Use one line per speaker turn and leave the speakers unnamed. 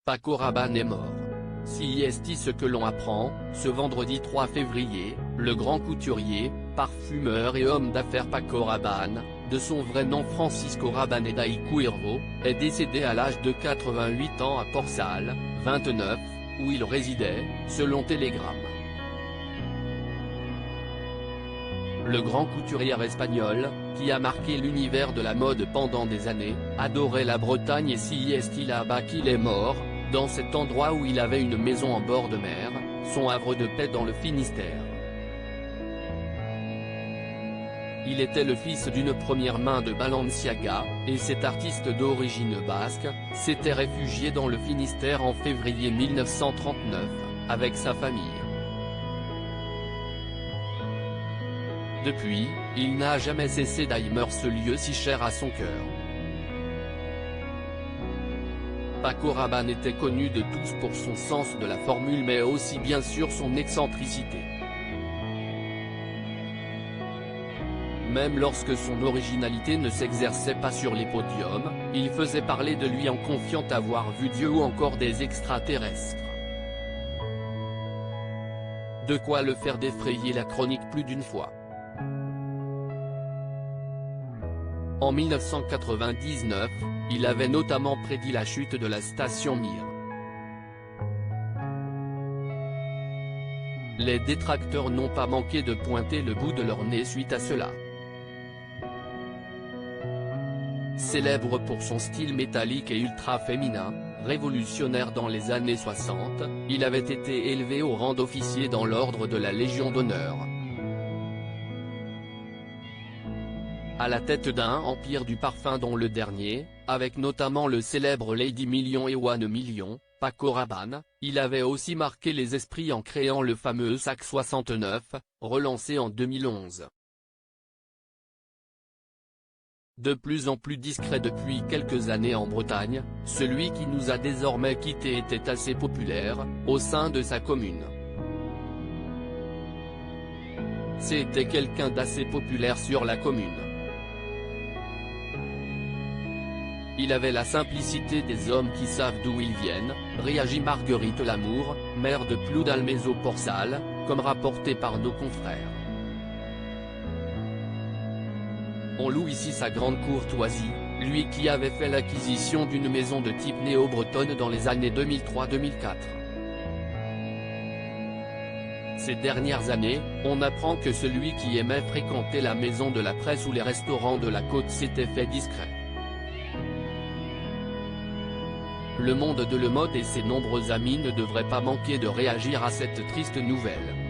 Paco Rabanne est mort. Si est ce que l'on apprend, ce vendredi 3 février, le grand couturier, parfumeur et homme d'affaires Paco Rabanne, de son vrai nom Francisco Rabanne Cuervo, est décédé à l'âge de 88 ans à Port-Salle, 29, où il résidait, selon Télégramme. Le grand couturier espagnol, qui a marqué l'univers de la mode pendant des années, adorait la Bretagne et si est là-bas qu'il est mort, dans cet endroit où il avait une maison en bord de mer, son havre de paix dans le Finistère. Il était le fils d'une première main de Balenciaga, et cet artiste d'origine basque, s'était réfugié dans le Finistère en février 1939, avec sa famille. Depuis, il n'a jamais cessé d'aimer ce lieu si cher à son cœur. Paco Rabanne était connu de tous pour son sens de la formule mais aussi bien sûr son excentricité. Même lorsque son originalité ne s'exerçait pas sur les podiums, il faisait parler de lui en confiant avoir vu Dieu ou encore des extraterrestres. De quoi le faire défrayer la chronique plus d'une fois. En 1999, il avait notamment prédit la chute de la station Mir. Les détracteurs n'ont pas manqué de pointer le bout de leur nez suite à cela. Célèbre pour son style métallique et ultra féminin, révolutionnaire dans les années 60, il avait été élevé au rang d'officier dans l'ordre de la Légion d'honneur. À la tête d'un empire du parfum dont le dernier, avec notamment le célèbre Lady Million et One Million, Paco Rabanne, il avait aussi marqué les esprits en créant le fameux sac 69, relancé en 2011. De plus en plus discret depuis quelques années en Bretagne, celui qui nous a désormais quittés était assez populaire, au sein de sa commune. C'était quelqu'un d'assez populaire sur la commune. Il avait la simplicité des hommes qui savent d'où ils viennent, réagit Marguerite Lamour, maire de Ploudalmézeau-Port-Salle, comme rapporté par nos confrères. On loue ici sa grande courtoisie, lui qui avait fait l'acquisition d'une maison de type néo-bretonne dans les années 2003-2004. Ces dernières années, on apprend que celui qui aimait fréquenter la maison de la presse ou les restaurants de la côte s'était fait discret. Le monde de la mode et ses nombreux amis ne devraient pas manquer de réagir à cette triste nouvelle.